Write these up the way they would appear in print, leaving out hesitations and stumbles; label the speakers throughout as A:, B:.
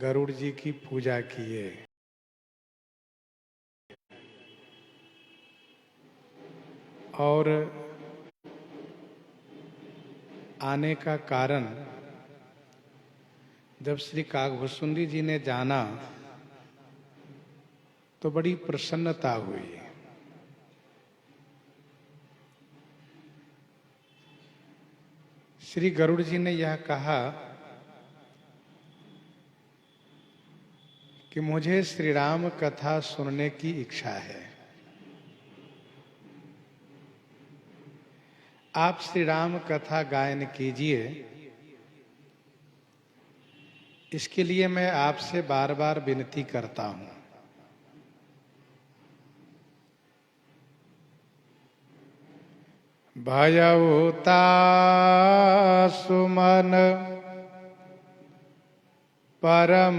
A: गरुड़ जी की पूजा किए। और आने का कारण, जब श्री काकभुसुंडी जी ने जाना तो बड़ी प्रसन्नता हुई। श्री गरुड़ जी ने यह कहा कि मुझे श्री राम कथा सुनने की इच्छा है। आप श्री राम कथा गायन कीजिए। इसके लिए मैं आपसे बार बार विनती करता हूं। भयउता सुमन परम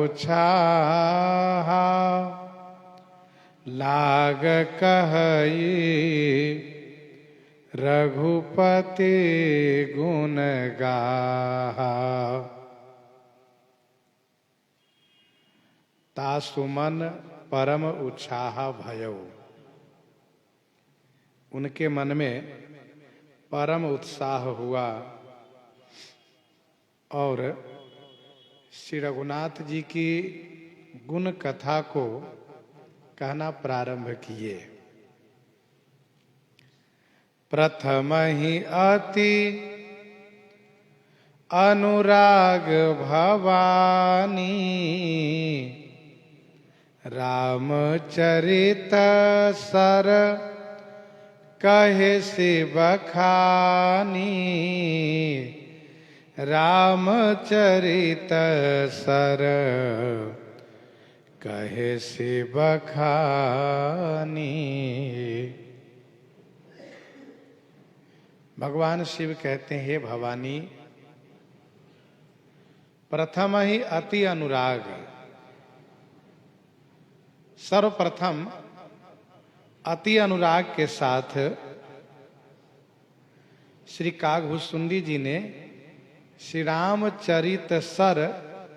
A: उछाहा, लाग कहई रघुपति गुण गाहा। तासुमन परम उत्साह भयउ, उनके मन में परम उत्साह हुआ और श्री रघुनाथ जी की गुण कथा को कहना प्रारंभ किए। प्रथम ही अति अनुराग भवानी, रामचरित सर कहे से बखानी। रामचरित सर कहे से बखानी। भगवान शिव कहते हैं, हे भवानी, प्रथम ही अति अनुराग, सर्वप्रथम अति अनुराग के साथ श्री काकभुसुंडी जी ने श्री रामचरित सर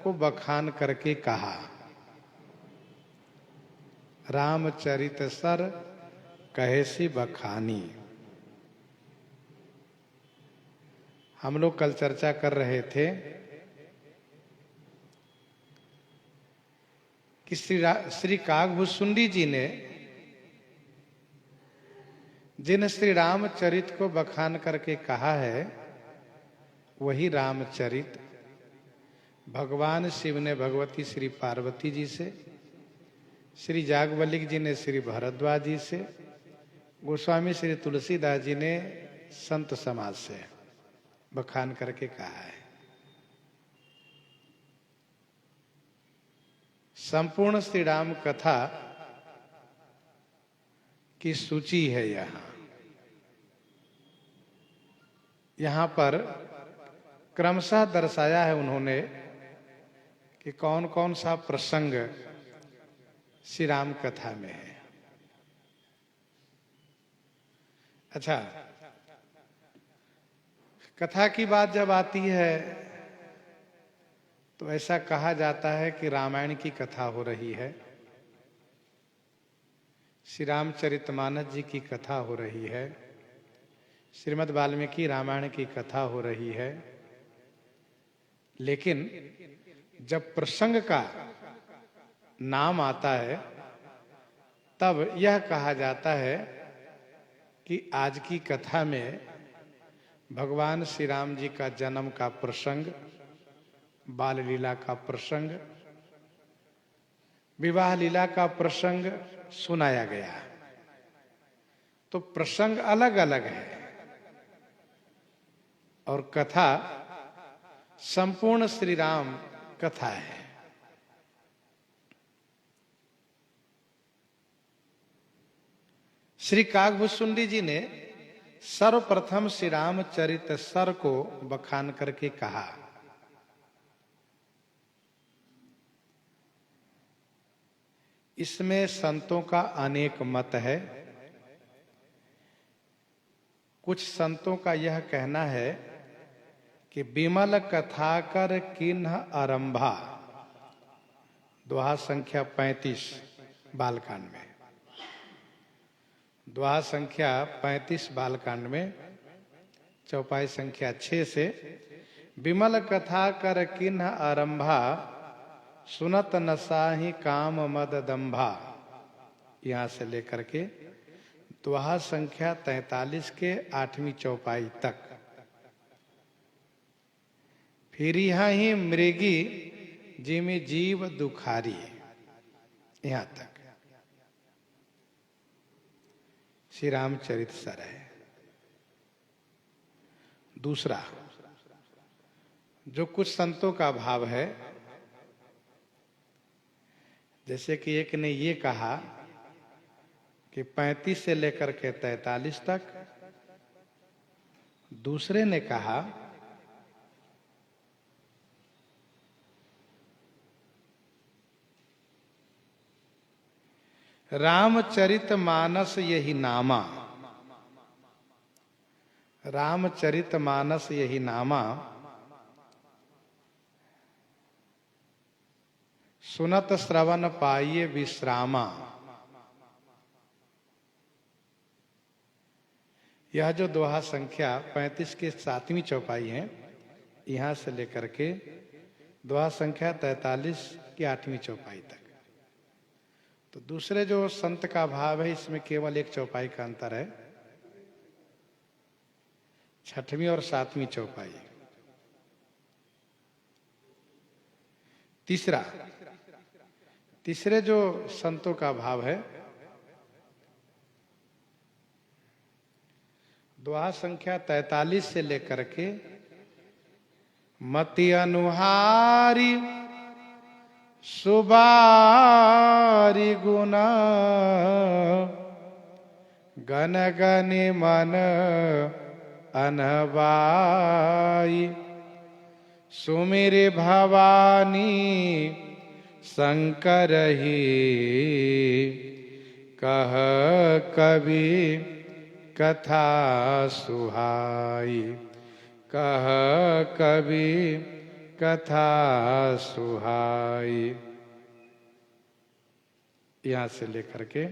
A: को बखान करके कहा। रामचरित सर कहे सी बखानी। हम लोग कल चर्चा कर रहे थे कि श्री काकभुसुंडी जी ने जिन श्री रामचरित को बखान करके कहा है, वही रामचरित भगवान शिव ने भगवती श्री पार्वती जी से, श्री जागवल्लिक जी ने श्री भरद्वाज जी से, गोस्वामी श्री तुलसीदास जी ने संत समाज से बखान करके कहा है। संपूर्ण श्री राम कथा की सूची है यहाँ पर क्रमशः दर्शाया है उन्होंने कि कौन कौन सा प्रसंग श्री राम कथा में है। अच्छा, कथा की बात जब आती है तो ऐसा कहा जाता है कि रामायण की कथा हो रही है, श्री रामचरितमानस जी की कथा हो रही है, श्रीमद् वाल्मीकि रामायण की कथा हो रही है। लेकिन जब प्रसंग का नाम आता है तब यह कहा जाता है कि आज की कथा में भगवान श्री राम जी का जन्म का प्रसंग, बाल लीला का प्रसंग, विवाह लीला का प्रसंग सुनाया गया। तो प्रसंग अलग अलग है और कथा संपूर्ण श्री राम कथा है। श्री काकभुसुंडी जी ने सर्वप्रथम श्री रामचरित सर को बखान करके कहा। इसमें संतों का अनेक मत है। कुछ संतों का यह कहना है कि विमल कथा कर किन्ह आरंभा, दोहा संख्या 35 बालकांड में। दोहा संख्या 35 बालकांड में चौपाई संख्या 6 से विमल कथा कर किन्ह आरंभा, सुनत नसाही काम मद दंभा, यहां से लेकर के दोहा संख्या 43 के 8वीं चौपाई तक। फिर यहाँ ही मृगी जिमि जीव दुखारी, यहां तक श्री रामचरित सर है। दूसरा जो कुछ संतों का भाव है, जैसे कि एक ने ये कहा कि 35 से लेकर के 43 तक, दूसरे ने कहा रामचरित मानस यही नामा, रामचरित मानस यही नामा, सुनत श्रवण पाइये विश्रामा। यह जो दोहा संख्या 35 के 7वीं चौपाई है, यहां से लेकर के दोहा संख्या 43 की 8वीं चौपाई तक। तो दूसरे जो संत का भाव है, इसमें केवल एक चौपाई का अंतर है, 6वीं और 7वीं चौपाई। तीसरे जो संतों का भाव है, दोहा संख्या 43 से लेकर के मति अनुहारी सुबारी गुना, गन गनि मन अनबाई, सुमिर भवानी शंकर ही, कह कवि कथा सुहाई, कह कवि कथा सुहाई, यहां से लेकर के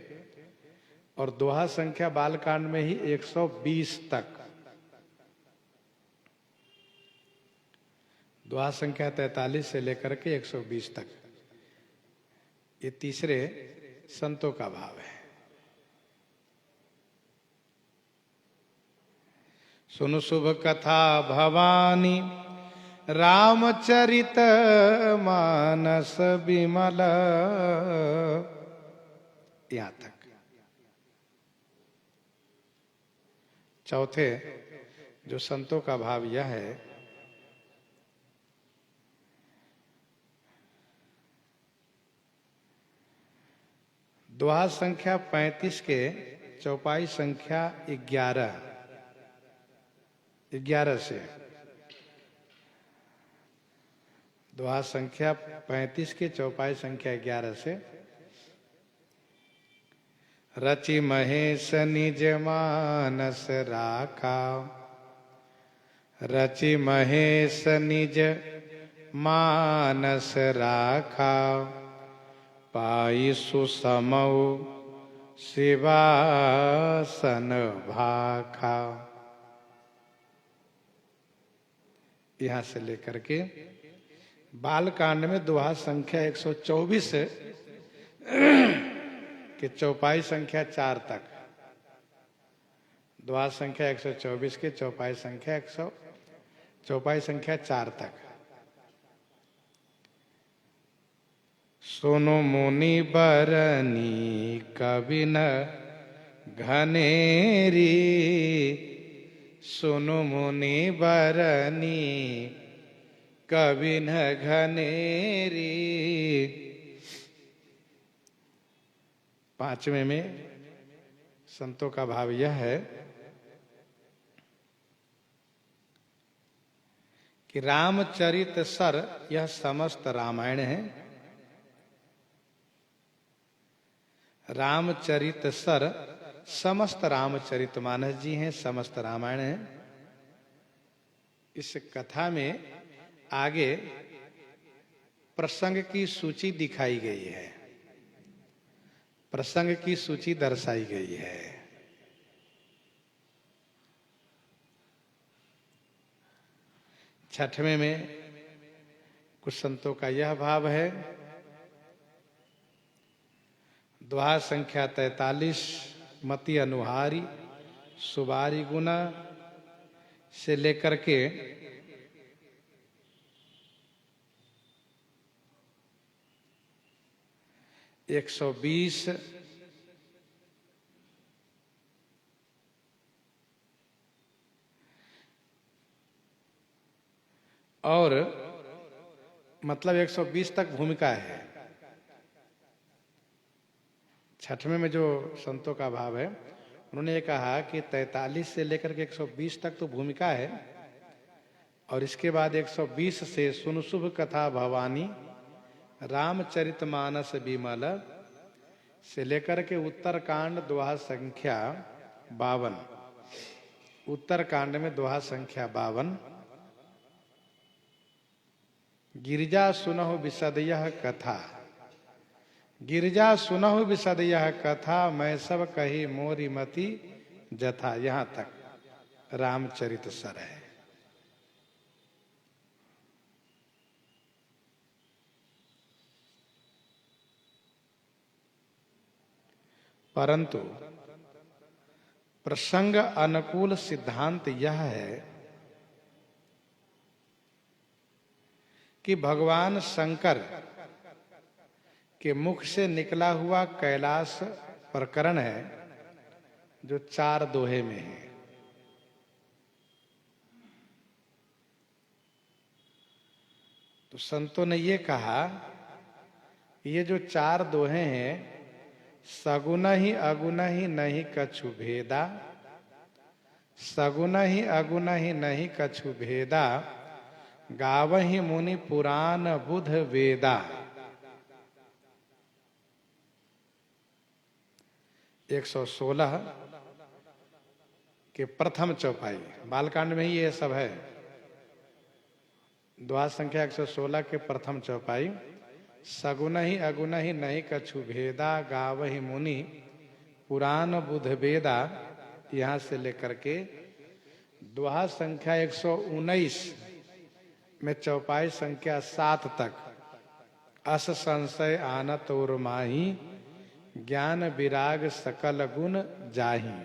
A: और दोहा संख्या बालकांड में ही 120 तक। दोहा संख्या 43 से लेकर के 120 तक, ये तीसरे संतों का भाव है। सुनु शुभ कथा भवानी, रामचरित मानस विमल, यहां तक। चौथे जो संतों का भाव यह है, दोहा संख्या 35 के चौपाई संख्या 11 से, दोहा संख्या 35 के चौपाई संख्या 11 से, रचि महेश निज मानस राखा, रचि महेश निज मानस राखा, पाई सुसमौ शिवासन भाखा, यहां से लेकर के बालकांड में दोहा संख्या 124 के चौपाई संख्या 4 तक। दोहा संख्या 124 के चौपाई संख्या 4 तक। सुनो मुनि बरनी कवि न घनेरी, सुनो मुनि बरनी कवि न घनेरी। 5वें में संतों का भाव यह है कि रामचरित सर यह समस्त रामायण है। रामचरित सर समस्त रामचरित मानस जी हैं, समस्त रामायण है। इस कथा में आगे प्रसंग की सूची दिखाई गई है, प्रसंग की सूची दर्शाई गई है। छठवें में कुछ संतों का यह भाव है, दोहा संख्या 43, मति अनुहारी सुबारी गुना से लेकर के 120 और मतलब 120 तक भूमिका है। छठवें में जो संतों का भाव है, उन्होंने ये कहा कि 43 से लेकर के 120 तक तो भूमिका है, और इसके बाद 120 से सुन शुभ कथा भवानी रामचरितमानस विमल से लेकर के उत्तरकांड दोहा संख्या 52, उत्तरकांड में दोहा संख्या 52, गिरिजा सुनहु विशदयः कथा, गिरिजा सुनहु विशदयः कथा, मैं सब कही मोरी मति जथा, यहां तक रामचरित सर है। परंतु प्रसंग अनुकूल सिद्धांत यह है कि भगवान शंकर के मुख से निकला हुआ कैलाश प्रकरण है, जो 4 दोहे में है। तो संतों ने ये कहा, ये जो 4 दोहे हैं, सगुन ही अगुन ही नहीं कछु भेदा, सगुन ही अगुन ही नहीं कछु भेदा, गावहि मुनि पुराण बुध वेदा। 116 के प्रथम चौपाई, बालकांड में ही ये सब है। दोहा संख्या 116 के प्रथम चौपाई, सगुन ही अगुन ही नहीं कछु भेदा, गावहि मुनि पुराण बुध वेदा, यहां से लेकर के दोहा संख्या 119 में चौपाई संख्या 7 तक, अस संशय आनत और माही, ज्ञान विराग सकल गुण जाही,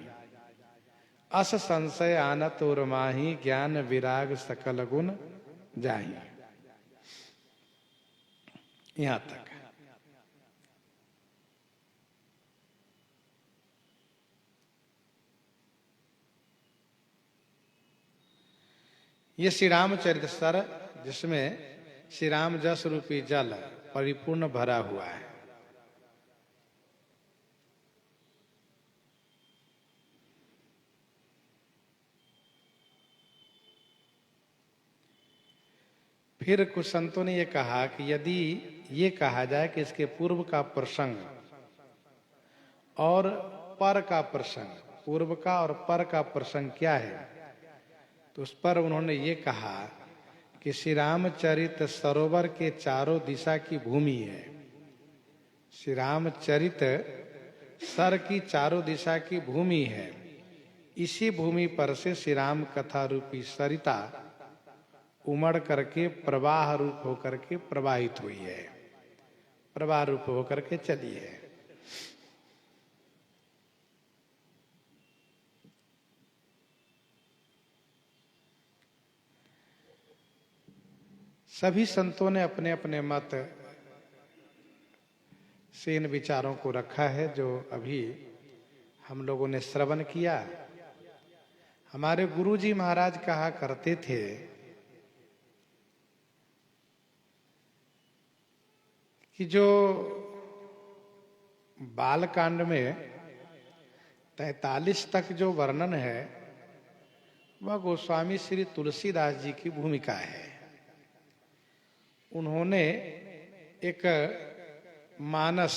A: अस संशय आनत और माही, ज्ञान विराग सकल गुण जाही, यहां तक। ये श्री रामचरित सर, जिसमें श्री राम जस रूपी जल परिपूर्ण भरा हुआ है। फिर कुछ संतों ने यह कहा कि यदि ये कहा जाए कि इसके पूर्व का प्रसंग और पर का प्रसंग, पूर्व का और पर का प्रसंग क्या है, तो उस पर उन्होंने ये कहा कि श्री रामचरित सरोवर के चारों दिशा की भूमि है। श्री रामचरित सर की चारों दिशा की भूमि है। इसी भूमि पर से श्री राम कथा रूपी सरिता उमड़ करके प्रवाह रूप होकर के प्रवाहित हुई है, प्रवाह रूप होकर के चली है। सभी संतों ने अपने अपने मत से इन विचारों को रखा है, जो अभी हम लोगों ने श्रवण किया। हमारे गुरुजी महाराज कहा करते थे कि जो बालकांड में 43 तक जो वर्णन है, वह गोस्वामी श्री तुलसीदास जी की भूमिका है। उन्होंने एक मानस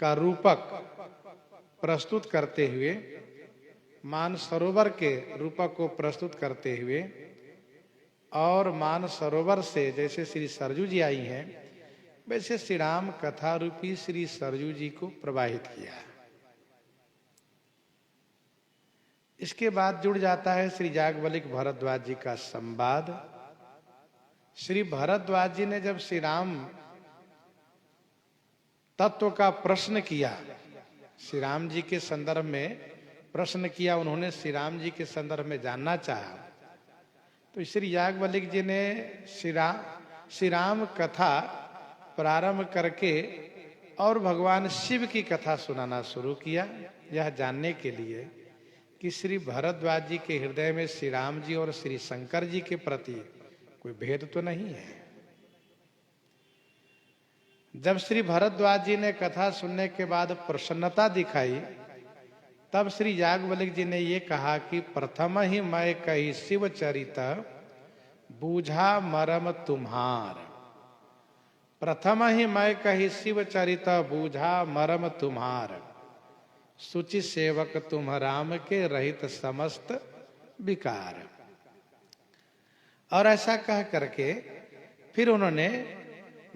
A: का रूपक प्रस्तुत करते हुए, मानसरोवर के रूपक को प्रस्तुत करते हुए और मान सरोवर से जैसे श्री सरजू जी आई हैं, वैसे श्री राम कथा रूपी श्री सरजू जी को प्रवाहित किया। इसके बाद जुड़ जाता है श्री याज्ञवल्क्य भरद्वाज जी का संवाद। श्री भरद्वाज जी ने जब श्री राम तत्व का प्रश्न किया, श्री राम जी के संदर्भ में प्रश्न किया, उन्होंने श्री राम जी के संदर्भ में जानना चाहा, तो श्री याज्ञवल्क्य जी ने श्री राम कथा प्रारंभ करके और भगवान शिव की कथा सुनाना शुरू किया, यह जानने के लिए कि श्री भरद्वाज जी के हृदय में श्री राम जी और श्री शंकर जी के प्रति कोई भेद तो नहीं है। जब श्री भरद्वाज जी ने कथा सुनने के बाद प्रसन्नता दिखाई, तब श्री याज्ञवल्क्य जी ने ये कहा कि प्रथम ही मैं कही शिव चरित बूझा मरम तुम्हार। प्रथम ही मैं कही शिव चरित बूझा मरम तुम्हार, सुचि सेवक तुम राम के रहित समस्त विकार। और ऐसा कह करके फिर उन्होंने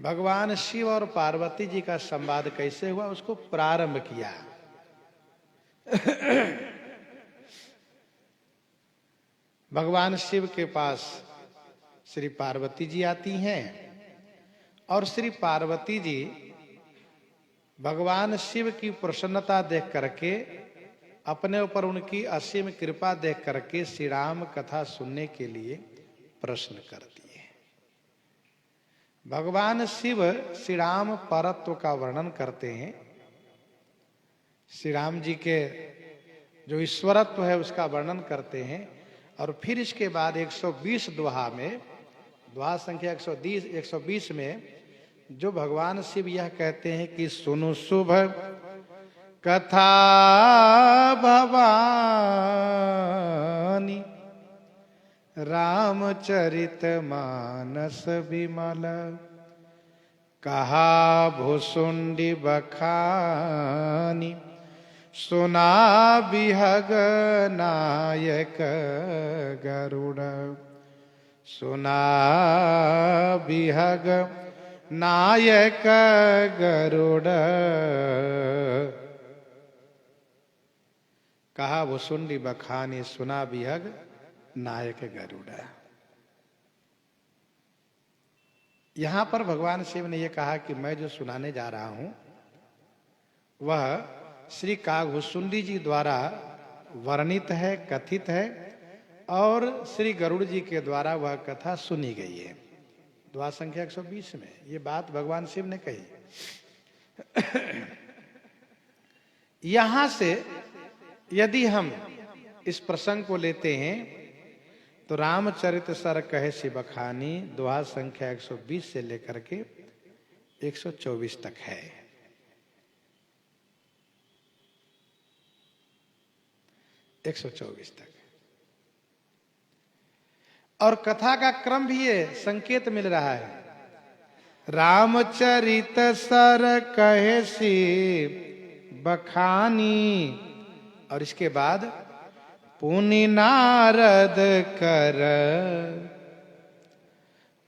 A: भगवान शिव और पार्वती जी का संवाद कैसे हुआ उसको प्रारंभ किया। भगवान शिव के पास श्री पार्वती जी आती हैं और श्री पार्वती जी भगवान शिव की प्रसन्नता देख करके, अपने ऊपर उनकी असीम कृपा देख करके श्री राम कथा सुनने के लिए प्रश्न करती है। भगवान शिव श्री राम परत्व का वर्णन करते हैं, श्री राम जी के जो ईश्वरत्व है उसका वर्णन करते हैं। और फिर इसके बाद 120 दोहा में, दोहा संख्या 120 में जो भगवान शिव यह कहते हैं कि सुनु शुभ कथा भवानी रामचरित मानस विमल, कहा भुसुंडी बखानी सुना बिहग नायक गरुड़, सुना बिहग नायक गरुड़, कहा भुसुंडी बखानी सुना बिहग नायक गरुड़। यहां पर भगवान शिव ने यह कहा कि मैं जो सुनाने जा रहा हूं वह श्री कागभुसुंडी जी द्वारा वर्णित है, कथित है, और श्री गरुड़ जी के द्वारा वह कथा सुनी गई है। दोहा संख्या 120 में ये बात भगवान शिव ने कही। यहां से यदि हम इस प्रसंग को लेते हैं तो रामचरित सर कहे सि बखानी दोहा संख्या 120 से लेकर के 124 तक है। एक 124 तक और कथा का क्रम भी ये संकेत मिल रहा है। रामचरित सर कहे सी बखानी, और इसके बाद पुनि नारद कर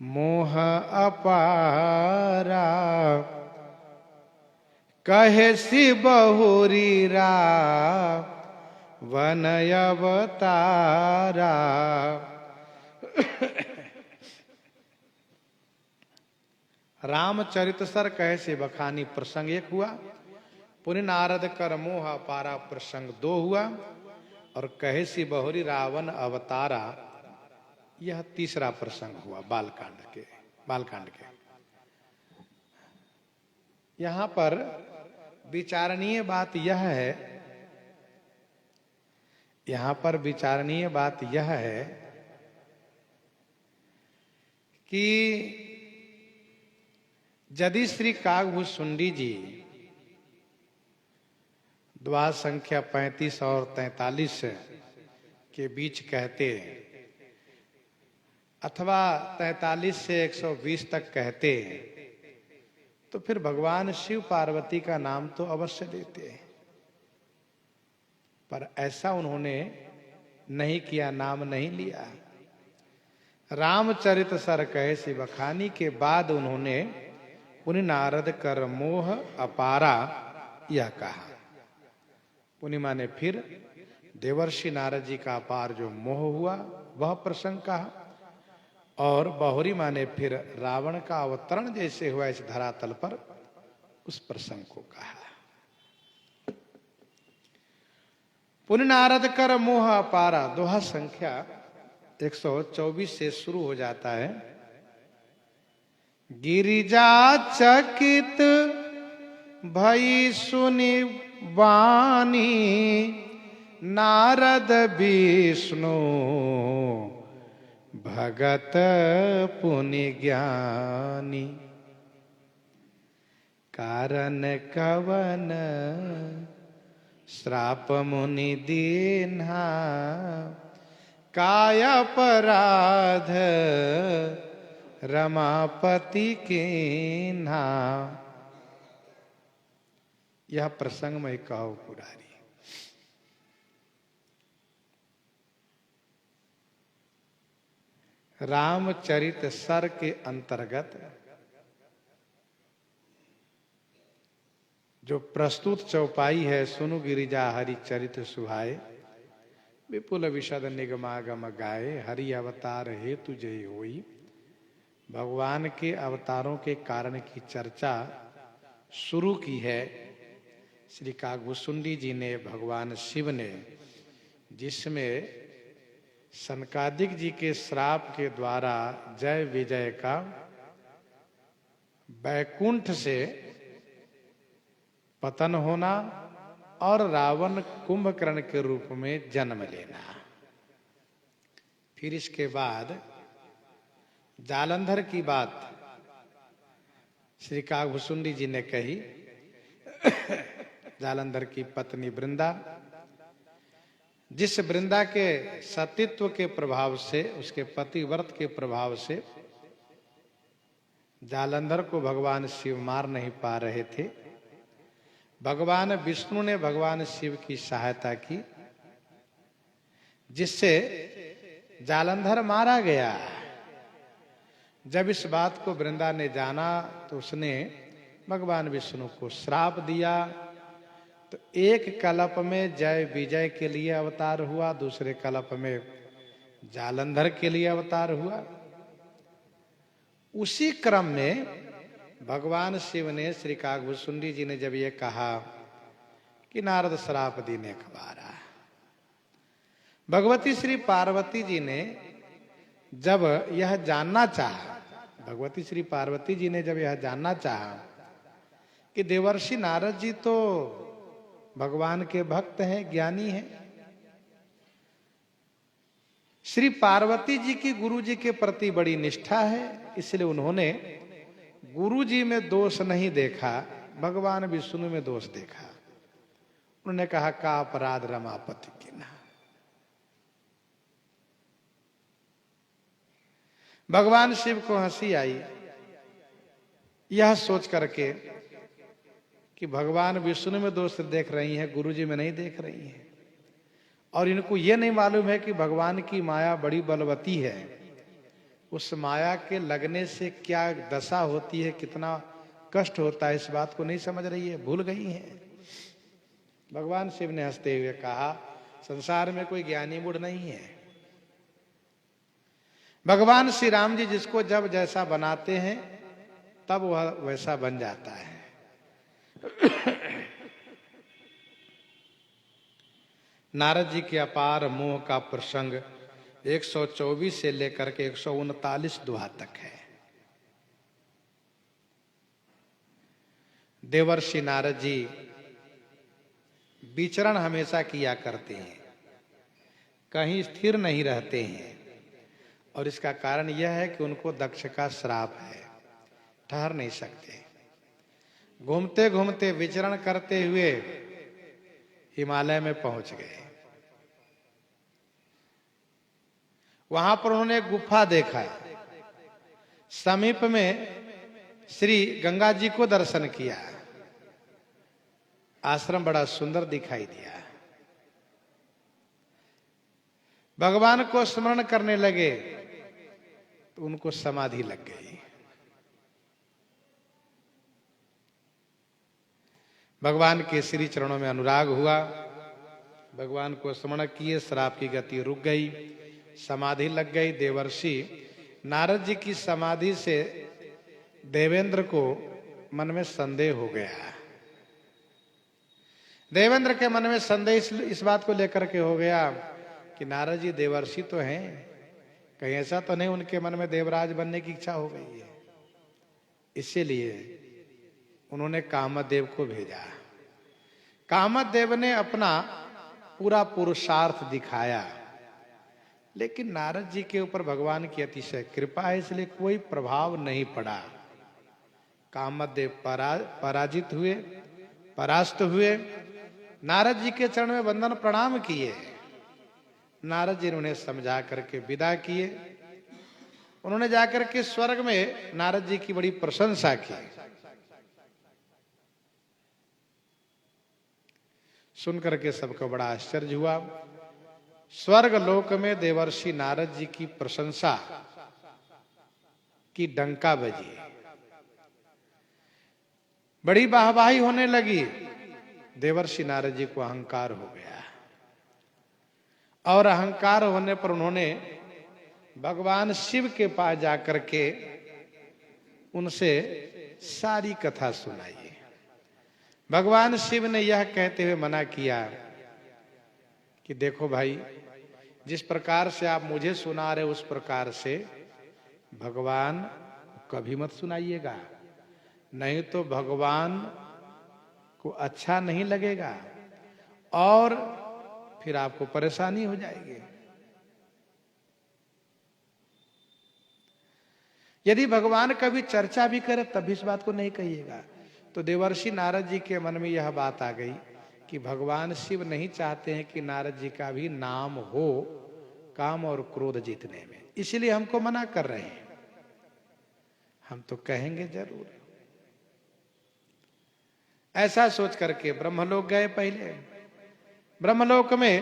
A: मोह अपारा, कहे सी बहुरी रा वन अवतारा। रामचरित सर कहे से बखानी प्रसंग 1 हुआ, पुनि नारद कर मोह अपारा प्रसंग 2 हुआ, और कहे सी बहुरी रावण अवतारा यह तीसरा प्रसंग हुआ बालकांड के। यहां पर विचारणीय बात यह है, कि यदि श्री कागभुसुंडी जी द्वार संख्या 35 और 43 के बीच कहते, अथवा 43 से 120 तक कहते, तो फिर भगवान शिव पार्वती का नाम तो अवश्य लेते, पर ऐसा उन्होंने नहीं किया, नाम नहीं लिया। रामचरित सर कहे सी बखानी के बाद उन्होंने पुनि नारद कर मोह अपारा यह कहा। पुनि माने फिर देवर्षि नारद जी का अपार जो मोह हुआ वह प्रसंग कहा, और बहुरी माने फिर रावण का अवतरण जैसे हुआ इस धरातल पर उस प्रसंग को कहा। पुनि नारद कर मोह अपारा दोहा संख्या 124 से शुरू हो जाता है। गिरिजा चकित भई सुनि वाणी नारद विष्णु भगत पुनि ज्ञानी। कारण कवन श्राप मुनि दीन्हा काय अपराध रमापति कीन्हा। यह प्रसंग में कहो पुरारी। रामचरित सर के अंतर्गत जो प्रस्तुत चौपाई है, सुनु गिरिजा हरि चरित सुहाए विपुल विशद निगमागम गाए हरि अवतार हेतु जय होई। भगवान के अवतारों के कारण की चर्चा शुरू की है श्री कागभूषुंडी जी ने, भगवान शिव ने, जिसमें सनकादिक जी के श्राप के द्वारा जय विजय का बैकुंठ से पतन होना और रावण कुंभकर्ण के रूप में जन्म लेना। फिर इसके बाद जालंधर की बात श्री कागभूषुंडी जी ने कही। जालंधर की पत्नी वृंदा, जिस वृंदा के सतीत्व के प्रभाव से, उसके पतिव्रत के प्रभाव से जालंधर को भगवान शिव मार नहीं पा रहे थे। भगवान विष्णु ने भगवान शिव की सहायता की, जिससे जालंधर मारा गया। जब इस बात को वृंदा ने जाना तो उसने भगवान विष्णु को श्राप दिया। तो एक कल्प में जय विजय के लिए अवतार हुआ, दूसरे कल्प में जालंधर के लिए अवतार हुआ। उसी क्रम में भगवान शिव ने श्री कागभूषुंडी जी ने जब ये कहा कि नारद श्राप दीने खबारा, भगवती श्री पार्वती जी ने जब यह जानना चाहा, भगवती श्री पार्वती जी ने जब यह जानना चाहा कि देवर्षि नारद जी तो भगवान के भक्त हैं, ज्ञानी हैं, श्री पार्वती जी की गुरु जी के प्रति बड़ी निष्ठा है, इसलिए उन्होंने गुरु जी में दोष नहीं देखा, भगवान विष्णु में दोष देखा। उन्होंने कहा का अपराध रमापति की ना। भगवान शिव को हंसी आई यह सोच करके कि भगवान विष्णु में दोष देख रही हैं, गुरु जी में नहीं देख रही हैं। और इनको यह नहीं मालूम है कि भगवान की माया बड़ी बलवती है, उस माया के लगने से क्या दशा होती है, कितना कष्ट होता है, इस बात को नहीं समझ रही है, भूल गई है। भगवान शिव ने हंसते हुए कहा संसार में कोई ज्ञानी मूढ़ नहीं है। भगवान श्री राम जी जिसको जब जैसा बनाते हैं तब वह वैसा बन जाता है। नारद जी के अपार मोह का प्रसंग 124 से लेकर के 139 दोहा तक है। देवर्षि नारद जी विचरण हमेशा किया करते हैं, कहीं स्थिर नहीं रहते हैं, और इसका कारण यह है कि उनको दक्ष का श्राप है, ठहर नहीं सकते। घूमते घूमते विचरण करते हुए हिमालय में पहुंच गए। वहां पर उन्होंने एक गुफा देखा, समीप में श्री गंगा जी को दर्शन किया, आश्रम बड़ा सुंदर दिखाई दिया। भगवान को स्मरण करने लगे तो उनको समाधि लग गई। भगवान के श्री चरणों में अनुराग हुआ, भगवान को स्मरण किए, श्राप की गति रुक गई, समाधि लग गई। देवर्षि नारद जी की समाधि से देवेंद्र को मन में संदेह हो गया। देवेंद्र के मन में संदेह इस बात को लेकर के हो गया कि नारद जी देवर्षि तो हैं, कहीं ऐसा तो नहीं उनके मन में देवराज बनने की इच्छा हो गई है। इसीलिए उन्होंने कामदेव को भेजा। कामदेव ने अपना पूरा पुरुषार्थ दिखाया, लेकिन नारद जी के ऊपर भगवान की अतिशय कृपा है, इसलिए कोई प्रभाव नहीं पड़ा। कामदेव पराजित हुए, परास्त हुए। नारद जी के चरण में वंदन प्रणाम किए। नारद जी ने उन्हें समझा करके विदा किए। उन्होंने जाकर के स्वर्ग में नारद जी की बड़ी प्रशंसा की। सुनकर के सबको बड़ा आश्चर्य हुआ। स्वर्ग लोक में देवर्षि नारद जी की प्रशंसा की डंका बजी, बड़ी वाहवाही होने लगी। देवर्षि नारद जी को अहंकार हो गया और अहंकार होने पर उन्होंने भगवान शिव के पास जाकर के उनसे सारी कथा सुनाई। भगवान शिव ने यह कहते हुए मना किया कि देखो भाई, जिस प्रकार से आप मुझे सुना रहे उस प्रकार से भगवान कभी मत सुनाइएगा, नहीं तो भगवान को अच्छा नहीं लगेगा और फिर आपको परेशानी हो जाएगी। यदि भगवान कभी चर्चा भी करे तब भी इस बात को नहीं कहिएगा। तो देवर्षि नारद जी के मन में यह बात आ गई कि भगवान शिव नहीं चाहते हैं कि नारद जी का भी नाम हो काम और क्रोध जीतने में, इसलिए हमको मना कर रहे हैं। हम तो कहेंगे जरूर। ऐसा सोच करके ब्रह्मलोक गए। पहले ब्रह्मलोक में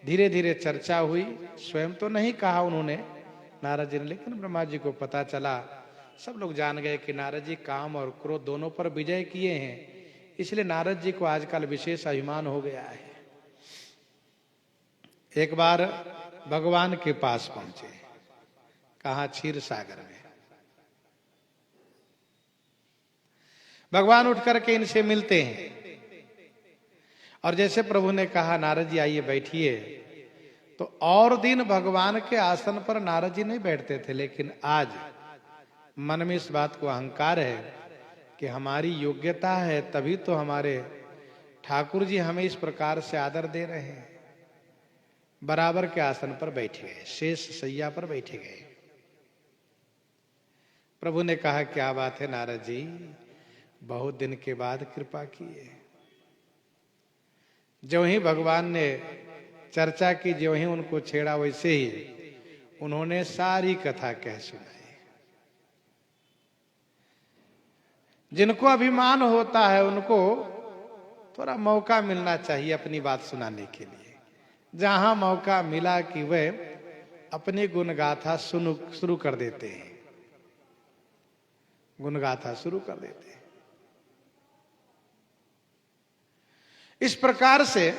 A: धीरे धीरे चर्चा हुई। स्वयं तो नहीं कहा उन्होंने नारद जी ने, लेकिन ब्रह्मा जी को पता चला। सब लोग जान गए कि नारद जी काम और क्रोध दोनों पर विजय किए हैं, इसलिए नारद जी को आजकल विशेष अभिमान हो गया है। एक बार भगवान के पास पहुंचे, कहा क्षीर सागर में। भगवान उठ करके इनसे मिलते हैं और जैसे प्रभु ने कहा नारद जी आइए बैठिए, तो और दिन भगवान के आसन पर नारद जी नहीं बैठते थे, लेकिन आज मन में इस बात को अहंकार है कि हमारी योग्यता है तभी तो हमारे ठाकुर जी हमें इस प्रकार से आदर दे रहे हैं। बराबर के आसन पर बैठे गए, शेष सैया पर बैठे गए। प्रभु ने कहा क्या बात है नारद जी, बहुत दिन के बाद कृपा की है। जो ही भगवान ने चर्चा की, जो ही उनको छेड़ा, वैसे ही उन्होंने सारी कथा कह सुनाई। जिनको अभिमान होता है उनको थोड़ा मौका मिलना चाहिए अपनी बात सुनाने के लिए। जहां मौका मिला कि वे अपनी गुणगाथा शुरू कर देते हैं, गुणगाथा शुरू कर देते हैं। इस प्रकार से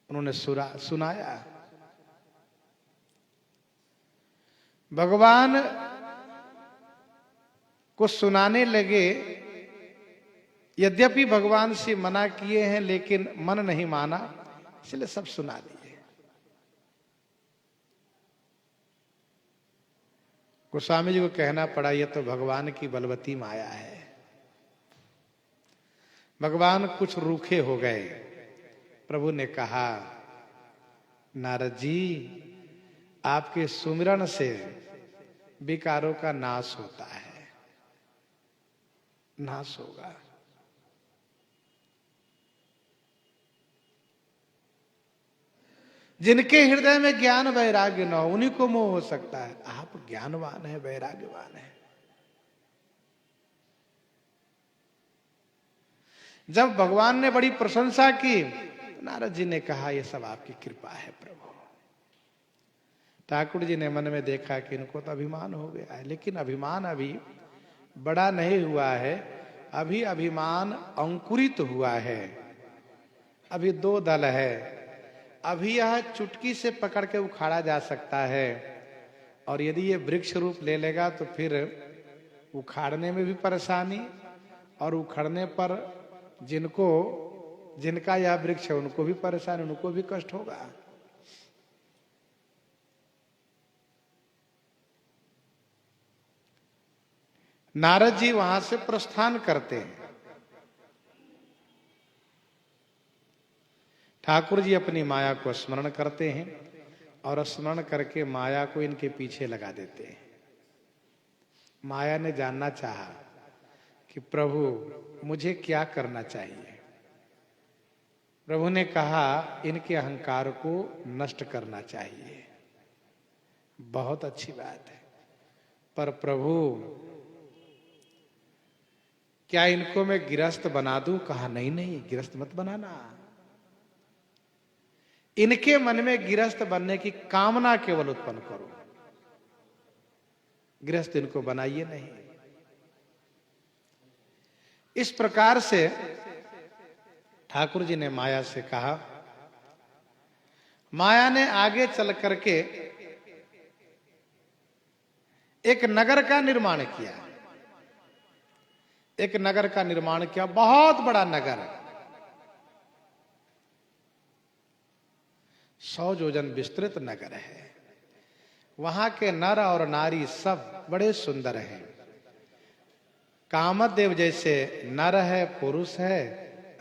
A: उन्होंने सुनाया। भगवान को सुनाने लगे। यद्यपि भगवान से मना किए हैं लेकिन मन नहीं माना, इसलिए सब सुना दिए। गोस्वामी जी को कहना पड़ा यह तो भगवान की बलवती माया है। भगवान कुछ रूखे हो गए। प्रभु ने कहा नारद जी, आपके सुमिरन से विकारों का नाश होता है, नाश होगा। जिनके हृदय में ज्ञान वैराग्य न हो उन्हीं को मोह हो सकता है। आप ज्ञानवान है, वैराग्यवान है। जब भगवान ने बड़ी प्रशंसा की, नारद जी ने कहा यह सब आपकी कृपा है प्रभु। ठाकुर जी ने मन में देखा कि इनको तो अभिमान हो गया है, लेकिन अभिमान अभी बड़ा नहीं हुआ है, अभी अभिमान अंकुरित हुआ है। अभी 2 दल है, अभी यह चुटकी से पकड़ के उखाड़ा जा सकता है, और यदि ये वृक्ष रूप ले लेगा तो फिर उखाड़ने में भी परेशानी, और उखड़ने पर जिनका यह वृक्ष है उनको भी परेशानी, उनको भी कष्ट होगा। नारद जी वहां से प्रस्थान करते हैं। ठाकुर जी अपनी माया को स्मरण करते हैं और स्मरण करके माया को इनके पीछे लगा देते हैं। माया ने जानना चाहा कि प्रभु मुझे क्या करना चाहिए। प्रभु ने कहा इनके अहंकार को नष्ट करना चाहिए। बहुत अच्छी बात है, पर प्रभु क्या इनको मैं गिरस्त बना दूं? कहा नहीं नहीं, गिरस्त मत बनाना। इनके मन में गिरस्त बनने की कामना केवल उत्पन्न करो, गृहस्थ इनको बनाइए नहीं। इस प्रकार से ठाकुर जी ने माया से कहा। माया ने आगे चल करके एक नगर का निर्माण किया। एक नगर का निर्माण किया, बहुत बड़ा नगर, 100 योजन विस्तृत नगर है। वहां के नर और नारी सब बड़े सुंदर हैं। कामदेव जैसे नर है, पुरुष है,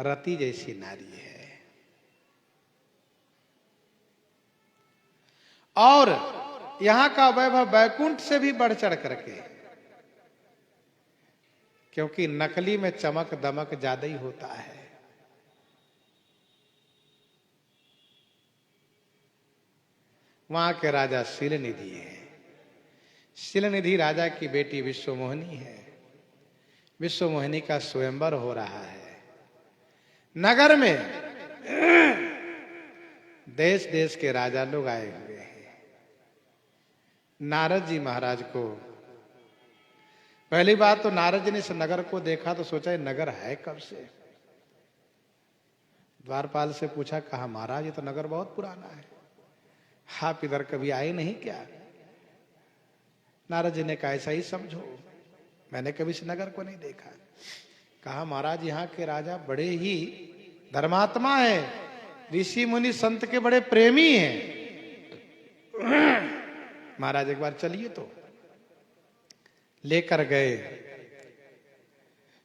A: रति जैसी नारी है। और यहां का वैभव वैकुंठ से भी बढ़ चढ़ करके, क्योंकि नकली में चमक दमक ज्यादा ही होता है। वहां के राजा शीलनिधि है। शीलनिधि राजा की बेटी विश्वमोहिनी है। विश्वमोहिनी का स्वयंवर हो रहा है। नगर में देश देश के राजा लोग आए हुए हैं। नारद जी महाराज को, पहली बात तो नारद जी ने इस नगर को देखा तो सोचा ये नगर है कब से। द्वारपाल से पूछा, कहा महाराज ये तो नगर बहुत पुराना है, आप इधर कभी आए नहीं क्या? नारद जी ने कहा ऐसा ही समझो, मैंने कभी इस नगर को नहीं देखा। कहा महाराज यहाँ के राजा बड़े ही धर्मात्मा हैं, ऋषि मुनि संत के बड़े प्रेमी हैं। महाराज एक बार चलिए, तो लेकर गए।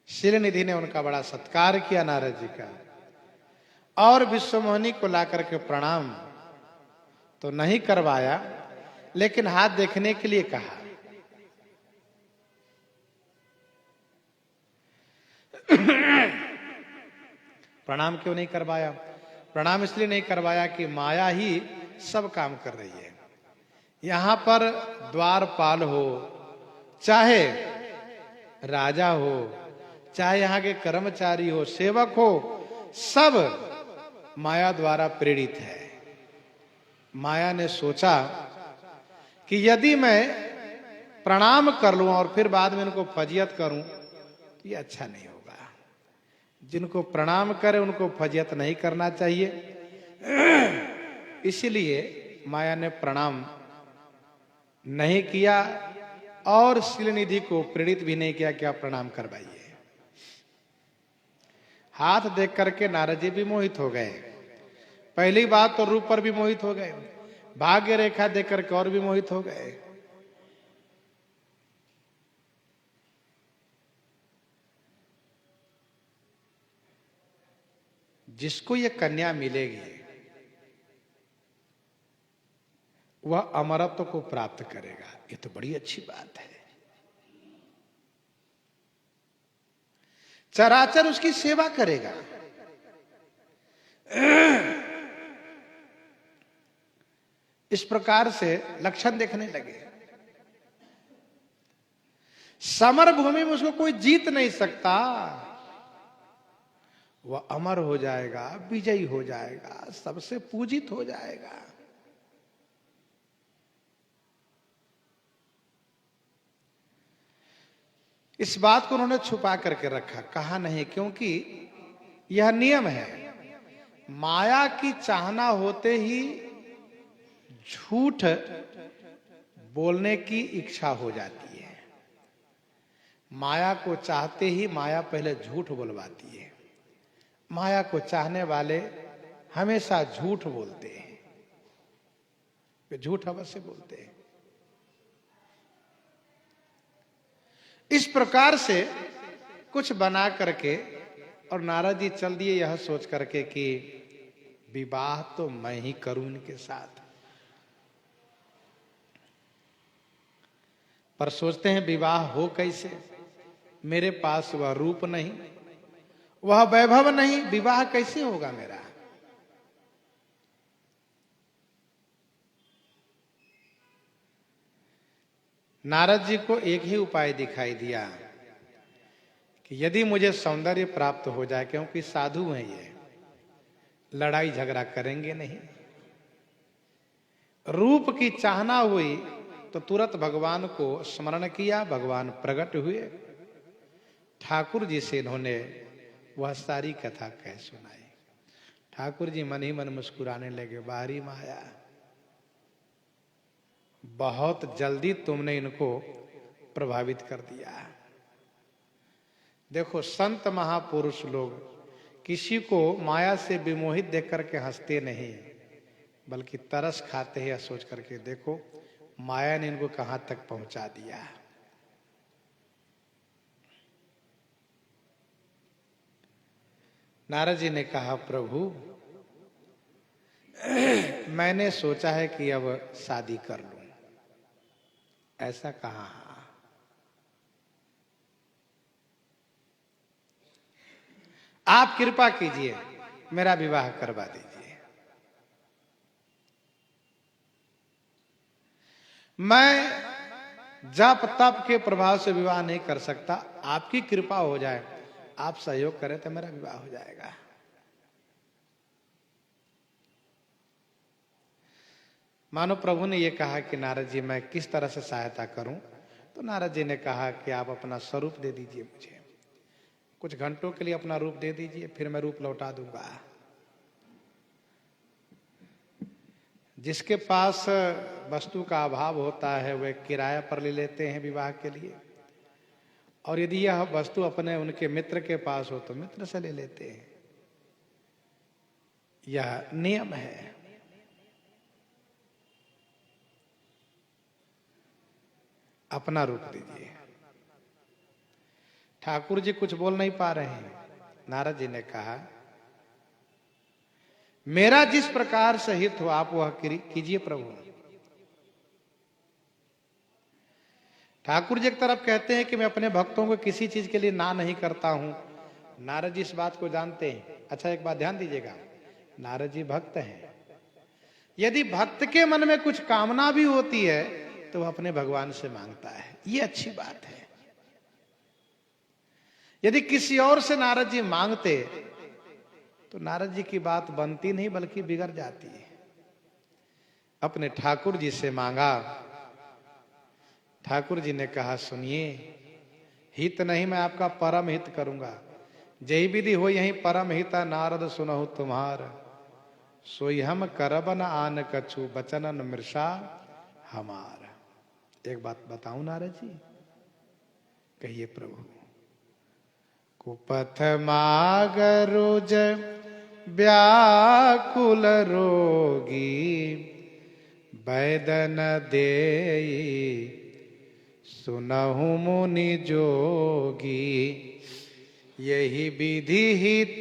A: शीलनिधि ने उनका बड़ा सत्कार किया नारद जी का, और विश्वमोहिनी को लाकर के प्रणाम तो नहीं करवाया, लेकिन हाथ देखने के लिए कहा। प्रणाम क्यों नहीं करवाया? प्रणाम इसलिए नहीं करवाया कि माया ही सब काम कर रही है। यहां पर द्वारपाल हो, चाहे राजा हो, चाहे यहां के कर्मचारी हो, सेवक हो, सब माया द्वारा प्रेरित है। माया ने सोचा कि यदि मैं प्रणाम कर लूं और फिर बाद में इनको फजियत करूं तो ये अच्छा नहीं होगा। जिनको प्रणाम करे उनको फजियत नहीं करना चाहिए। इसलिए माया ने प्रणाम नहीं किया और शीलनिधि को प्रेरित भी नहीं किया कि आप प्रणाम करवाइए। हाथ देख करके नारद जी भी मोहित हो गए। पहली बात तो रूप पर भी मोहित हो गए, भाग्य रेखा देख करके और भी मोहित हो गए। जिसको ये कन्या मिलेगी वह अमरत्व को प्राप्त करेगा, ये तो बड़ी अच्छी बात है। चराचर उसकी सेवा करेगा। इस प्रकार से लक्षण देखने लगे। समर भूमि में उसको कोई जीत नहीं सकता, वह अमर हो जाएगा, विजयी हो जाएगा, सबसे पूजित हो जाएगा। इस बात को उन्होंने छुपा करके रखा, कहा नहीं, क्योंकि यह नियम है। माया की चाहना होते ही झूठ बोलने की इच्छा हो जाती है। माया को चाहते ही माया पहले झूठ बुलवाती है। माया को चाहने वाले हमेशा झूठ बोलते हैं, वे झूठ अवश्य बोलते हैं। इस प्रकार से कुछ बना करके और नारद जी चल दिए यह सोच करके कि विवाह तो मैं ही करूं इनके साथ। पर सोचते हैं विवाह हो कैसे, मेरे पास वह रूप नहीं, वह वैभव नहीं, विवाह कैसे होगा मेरा। नारद जी को एक ही उपाय दिखाई दिया कि यदि मुझे सौंदर्य प्राप्त हो जाए, क्योंकि साधु हैं ये, लड़ाई झगड़ा करेंगे नहीं। रूप की चाहना हुई तो तुरंत भगवान को स्मरण किया, भगवान प्रकट हुए। ठाकुर जी से इन्होंने वह सारी कथा कह सुनाई। ठाकुर जी मन ही मन मुस्कुराने लगे, बारी माया, बहुत जल्दी तुमने इनको प्रभावित कर दिया। देखो, संत महापुरुष लोग किसी को माया से विमोहित देख करके हंसते नहीं, बल्कि तरस खाते हैं सोच करके, देखो माया ने इनको कहां तक पहुंचा दिया। नारद जी ने कहा, प्रभु मैंने सोचा है कि अब शादी कर लूं। ऐसा कहा, आप कृपा कीजिए, मेरा विवाह करवा दीजिए। मैं जप तप के प्रभाव से विवाह नहीं कर सकता, आपकी कृपा हो जाए, आप सहयोग करें तो मेरा विवाह हो जाएगा। मानो प्रभु ने यह कहा कि नारद जी मैं किस तरह से सहायता करूं, तो नारद जी ने कहा कि आप अपना स्वरूप दे दीजिए मुझे, कुछ घंटों के लिए अपना रूप दे दीजिए, फिर मैं रूप लौटा दूंगा। जिसके पास वस्तु का अभाव होता है वे किराया पर ले लेते हैं विवाह के लिए, और यदि यह वस्तु अपने उनके मित्र के पास हो तो मित्र से ले लेते हैं। यह नियम है। अपना रूप दीजिए। ठाकुर जी कुछ बोल नहीं पा रहे हैं। नारद जी ने कहा, मेरा जिस प्रकार से हित हो आप वह कीजिए प्रभु। ठाकुर जी एक तरफ कहते हैं कि मैं अपने भक्तों को किसी चीज के लिए ना नहीं करता हूं। नारद जी इस बात को जानते हैं। अच्छा, एक बात ध्यान दीजिएगा, नारद जी भक्त हैं। यदि भक्त के मन में कुछ कामना भी होती है तो वह अपने भगवान से मांगता है, ये अच्छी बात है। यदि किसी और से नारद जी मांगते तो नारद जी की बात बनती नहीं बल्कि बिगड़ जाती है। अपने ठाकुर जी से मांगा। ठाकुर जी ने कहा, सुनिए, हित नहीं मैं आपका परम हित करूंगा। जय विधि हो यही परम हिता, नारद सुनहु तुम्हार, सोई हम करबन आन कछु, बचनन मृषा हमार। एक बात बताऊं नारद जी? कहिए प्रभु। कुपथ मागरुज व्याकुल रोगी, वैदन देई सुनहु मुनि जोगी, यही विधि हित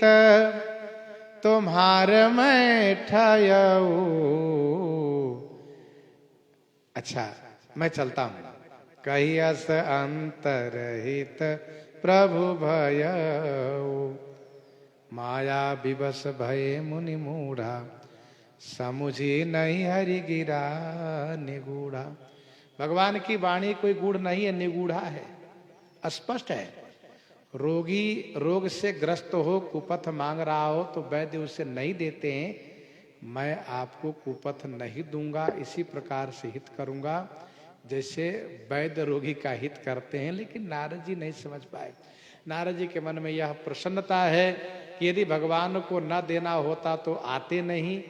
A: तुम्हार मैं ठयऊ। अच्छा, मैं चलता हूं। कही अस अंतरहित प्रभु भयऊ, माया विवश भये मुनि मूढ़ा, समुझी नहीं हरि गिरा निगूढ़ा। भगवान की वाणी कोई गूढ़ नहीं है, निगूढ़ा है, स्पष्ट है। रोगी रोग से ग्रस्त हो, कुपथ मांग रहा हो तो वैद्य उसे नहीं देते हैं। मैं आपको कुपथ नहीं दूंगा, इसी प्रकार से हित करूंगा। जैसे वैद्य रोगी का हित करते हैं, लेकिन नारद जी नहीं समझ पाए। नारद जी के मन में यह प्रसन्नता है कि यदि भगवान को न देना होता तो आते नहीं,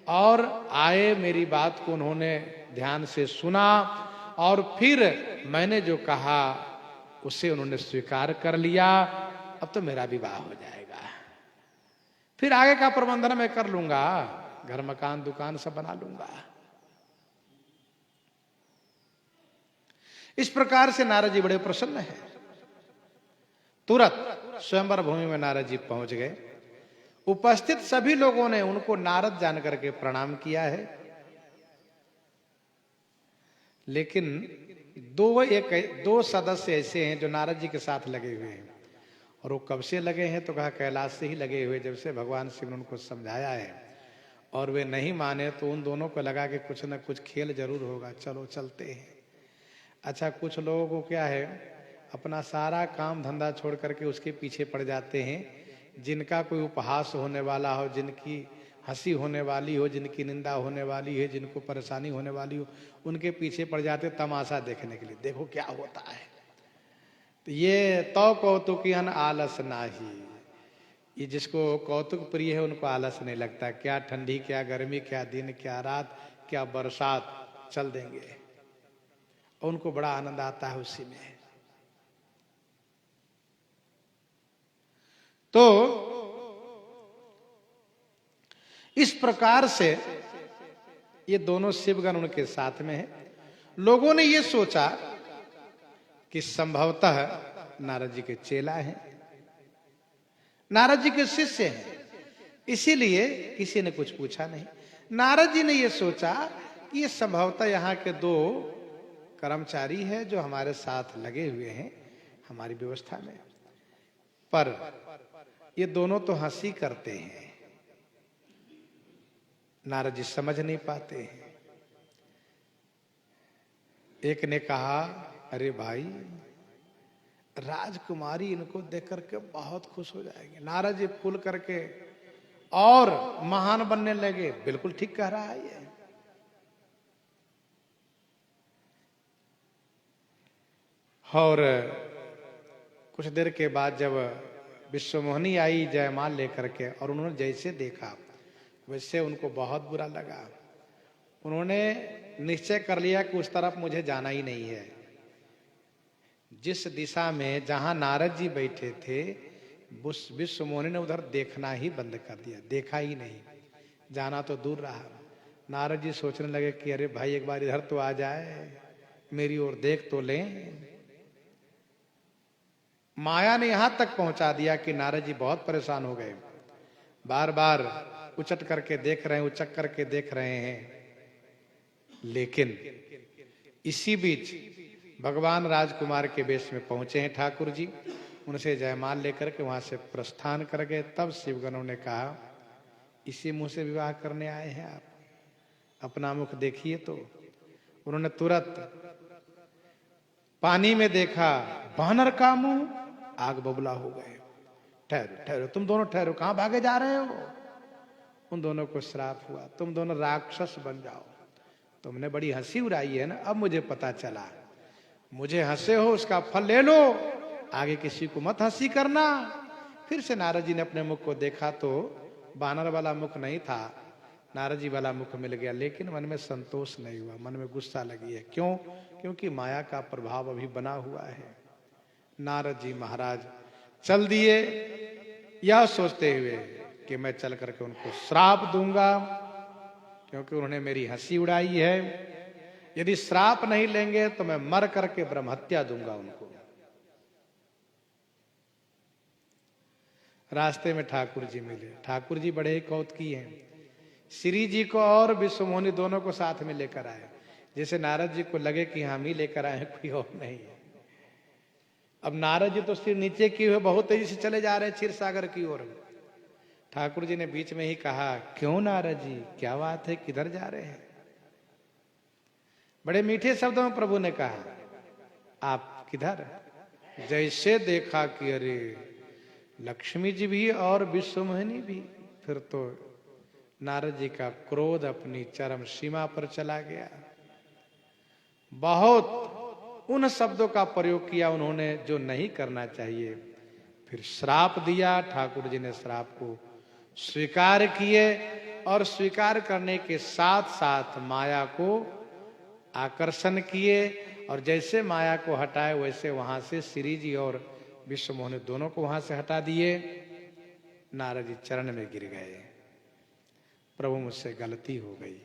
A: और आए, मेरी बात को उन्होंने ध्यान से सुना और फिर मैंने जो कहा उसे उन्होंने स्वीकार कर लिया। अब तो मेरा विवाह हो जाएगा, फिर आगे का प्रबंधन मैं कर लूंगा, घर मकान दुकान सब बना लूंगा। इस प्रकार से नारद जी बड़े प्रसन्न हैं। तुरंत स्वयंवर भूमि में नारद जी पहुंच गए। उपस्थित सभी लोगों ने उनको नारद जान करके प्रणाम किया है, लेकिन दो सदस्य ऐसे हैं जो नारद जी के साथ लगे हुए हैं। और वो कब से लगे हैं तो कहा कैलाश से ही लगे हुए, जब से भगवान शिव ने उनको समझाया है। और वे नहीं माने तो उन दोनों को लगा कि कुछ न कुछ खेल जरूर होगा, चलो चलते हैं। अच्छा, कुछ लोगों को क्या है, अपना सारा काम धंधा छोड़ करके उसके पीछे पड़ जाते हैं। जिनका कोई उपहास होने वाला हो, जिनकी हंसी होने वाली हो, जिनकी निंदा होने वाली है, जिनको परेशानी होने वाली हो, उनके पीछे पड़ जाते तमाशा देखने के लिए, देखो क्या होता है। तो ये तो कौतुकियन आलस नाही, ये जिसको कौतुक प्रिय है उनको आलस नहीं लगता। क्या ठंडी, क्या गर्मी, क्या दिन, क्या रात, क्या बरसात, चल देंगे। उनको बड़ा आनंद आता है उसी में। तो इस प्रकार से ये दोनों शिवगण उनके साथ में है। लोगों ने ये सोचा कि संभवतः नारद जी के चेला हैं, नारद जी के शिष्य हैं, इसीलिए किसी ने कुछ पूछा नहीं। नारद जी ने ये सोचा कि ये संभवतः यहाँ के दो कर्मचारी है जो हमारे साथ लगे हुए हैं हमारी व्यवस्था में। पर ये दोनों तो हंसी करते हैं, नारद जी समझ नहीं पाते हैं। एक ने कहा, अरे भाई, राजकुमारी इनको देख करके बहुत खुश हो जाएंगे। नारद जी फूल करके और महान बनने लगे। बिल्कुल ठीक कह रहा है ये। और कुछ देर के बाद जब विश्वमोहिनी आई जयमाल लेकर के, और उन्होंने जैसे देखा वैसे उनको बहुत बुरा लगा। उन्होंने निश्चय कर लिया कि उस तरफ मुझे जाना ही नहीं है। जिस दिशा में जहां नारद जी बैठे थे, विश्वमोहिनी ने उधर देखना ही बंद कर दिया, देखा ही नहीं, जाना तो दूर रहा। नारद जी सोचने लगे कि अरे भाई, एक बार इधर तो आ जाए, मेरी ओर देख तो लें। माया ने यहां तक पहुंचा दिया कि नारद जी बहुत परेशान हो गए। बार बार उचट करके देख रहे हैं, उचक करके देख रहे हैं। लेकिन इसी बीच भगवान राजकुमार के वेश में पहुंचे हैं ठाकुर जी। उनसे जयमाल लेकर के वहां से प्रस्थान कर गए। तब शिवगणों ने कहा, इसी मुंह से विवाह करने आए हैं आप? अपना मुख देखिए। तो उन्होंने तुरंत पानी में देखा, बानर का मुंह, आग बबूला हो गए। ठहरो ठहरो, तुम दोनों ठहरो, कहां भागे जा रहे हो? उन दोनों को श्राप हुआ, तुम दोनों राक्षस बन जाओ। तुमने बड़ी हंसी उड़ाई है ना, अब मुझे पता चला। मुझे हंसे हो, उसका फल ले लो, आगे किसी को मत हंसी करना। फिर से नारद जी ने अपने मुख को देखा तो बानर वाला मुख नहीं था, नारद जी वाला मुख मिल गया। लेकिन मन में संतोष नहीं हुआ, मन में गुस्सा लगी है। क्यों? क्योंकि माया का प्रभाव अभी बना हुआ है। नारद जी महाराज चल दिए, यह सोचते हुए कि मैं चल करके उनको श्राप दूंगा, क्योंकि उन्होंने मेरी हंसी उड़ाई है। यदि श्राप नहीं लेंगे तो मैं मर करके ब्रह्महत्या दूंगा उनको। रास्ते में ठाकुर जी मिले। ठाकुर जी बड़े ही कौतुकी हैं। श्री जी को और विश्वमोहिनी दोनों को साथ में लेकर आए, जैसे नारद जी को लगे कि हम ही लेकर आए, कोई और नहीं है। अब नारद जी तो सिर नीचे किए हुए बहुत तेजी से चले जा रहे हैं क्षीर सागर की ओर। ठाकुर जी ने बीच में ही कहा, क्यों नारद जी, क्या बात है, किधर जा रहे हैं? बड़े मीठे शब्दों में प्रभु ने कहा, आप किधर? जैसे देखा कि अरे लक्ष्मी जी भी और विश्वमोहिनी भी, फिर तो नारद जी का क्रोध अपनी चरम सीमा पर चला गया। बहुत उन शब्दों का प्रयोग किया उन्होंने जो नहीं करना चाहिए। फिर श्राप दिया, ठाकुर जी ने श्राप को स्वीकार किए और स्वीकार करने के साथ साथ माया को आकर्षण किए और जैसे माया को हटाए वैसे वहां से श्री जी और विश्व मोहन दोनों को वहां से हटा दिए। नारद जी चरण में गिर गए, प्रभु मुझसे गलती हो गई,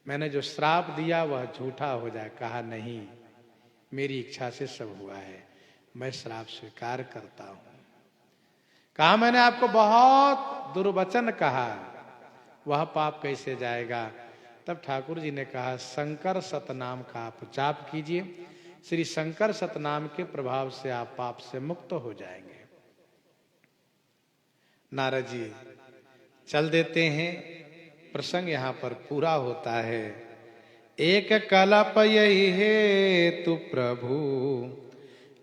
A: मैंने जो श्राप दिया वह झूठा हो जाए। कहा नहीं, मेरी इच्छा से सब हुआ है, मैं श्राप स्वीकार करता हूं। कहा मैंने आपको बहुत दुर्वचन कहा, वह पाप कैसे जाएगा। तब ठाकुर जी ने कहा शंकर सतनाम का आप जाप कीजिए, श्री शंकर सतनाम के प्रभाव से आप पाप से मुक्त हो जाएंगे। नारद जी चल देते हैं, प्रसंग यहां पर पूरा होता है। एक कल्प यही है तू प्रभु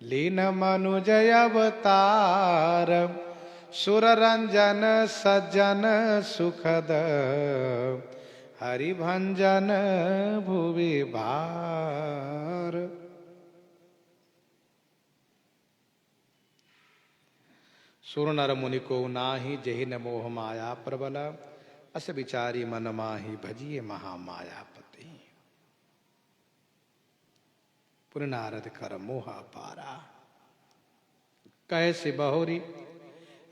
A: लीन मनुजय अवतार, सुर रंजन सज्जन सुखद हरिभंजन भुवि भार। सुर नर मुनि को नाही जहि न मोह माया प्रबल, अस विचारी मन माही भजिए महामायापति। पुर नारद कर मोहा पारा, कैसे बहुरी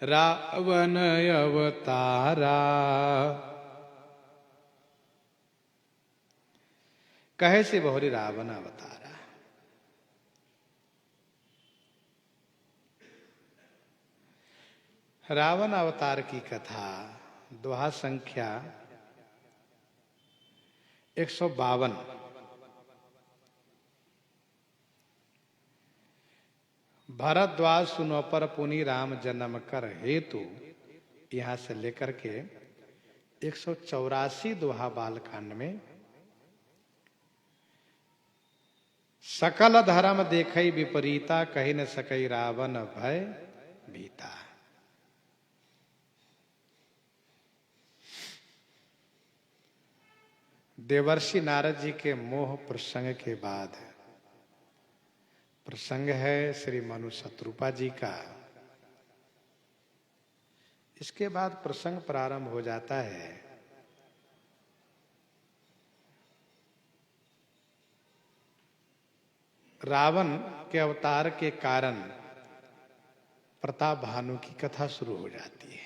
A: रावण अवतारा। कहे से बहुरी रावण अवतारा। रावण अवतार की कथा दोहा संख्या 152। भरद्वाज सुनो पर पुनि राम जन्म कर हेतु, यहां से लेकर के 184 दोहा बालकांड में सकल धर्म देखई विपरीता, कही न सकई रावण भय भीता। देवर्षि नारद जी के मोह प्रसंग के बाद प्रसंग है श्री मनु शत्रुपा जी का। इसके बाद प्रसंग प्रारंभ हो जाता है रावण के अवतार के कारण प्रताप भानु की कथा शुरू हो जाती है।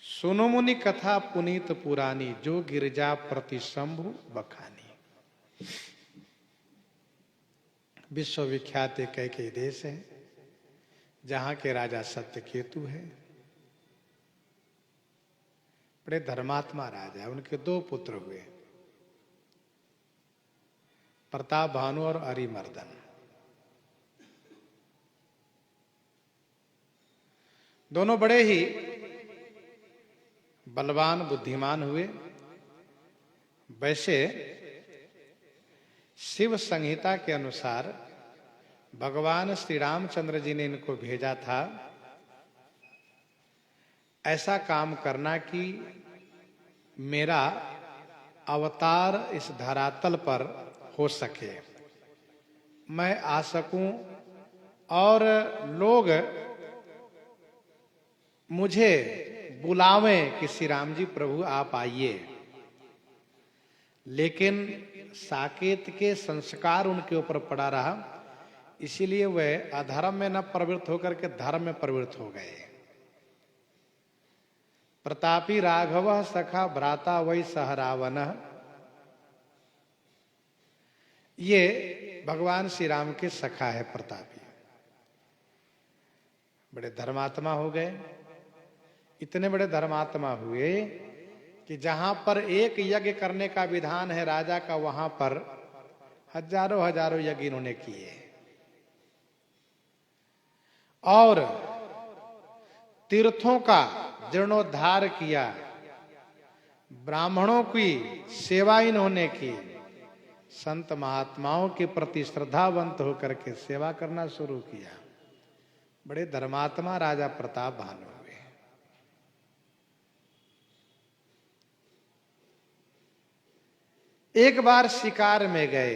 A: सुनो मुनि कथा पुनीत पुरानी, जो गिरजा प्रति शंभु बखानी। विश्वविख्यात एक कैकेयी देश है जहां के राजा सत्यकेतु है, बड़े धर्मात्मा राजा। उनके 2 पुत्र हुए, प्रताप भानु और अरिमर्दन। दोनों बड़े ही बलवान बुद्धिमान हुए। वैसे शिव संहिता के अनुसार भगवान श्री रामचंद्र जी ने इनको भेजा था ऐसा काम करना कि मेरा अवतार इस धरातल पर हो सके, मैं आ सकूं और लोग मुझे बुलावें कि श्री राम जी प्रभु आप आइए। लेकिन साकेत के संस्कार उनके ऊपर पड़ा रहा, इसीलिए वह अधर्म में न प्रवृत्त होकर के धर्म में प्रवृत्त हो गए। प्रतापी राघव सखा भ्राता वही सह रावण, ये भगवान श्री राम के सखा है प्रतापी। बड़े धर्मात्मा हो गए। इतने बड़े धर्मात्मा हुए कि जहां पर एक यज्ञ करने का विधान है राजा का, वहां पर हजारों हजारों यज्ञ इन्होंने किए और तीर्थों का जीर्णोद्धार किया। ब्राह्मणों की सेवा इन्होंने की। संत महात्माओं के प्रति श्रद्धावंत होकर के सेवा करना शुरू किया। बड़े धर्मात्मा राजा प्रताप भानु हुए। एक बार शिकार में गए,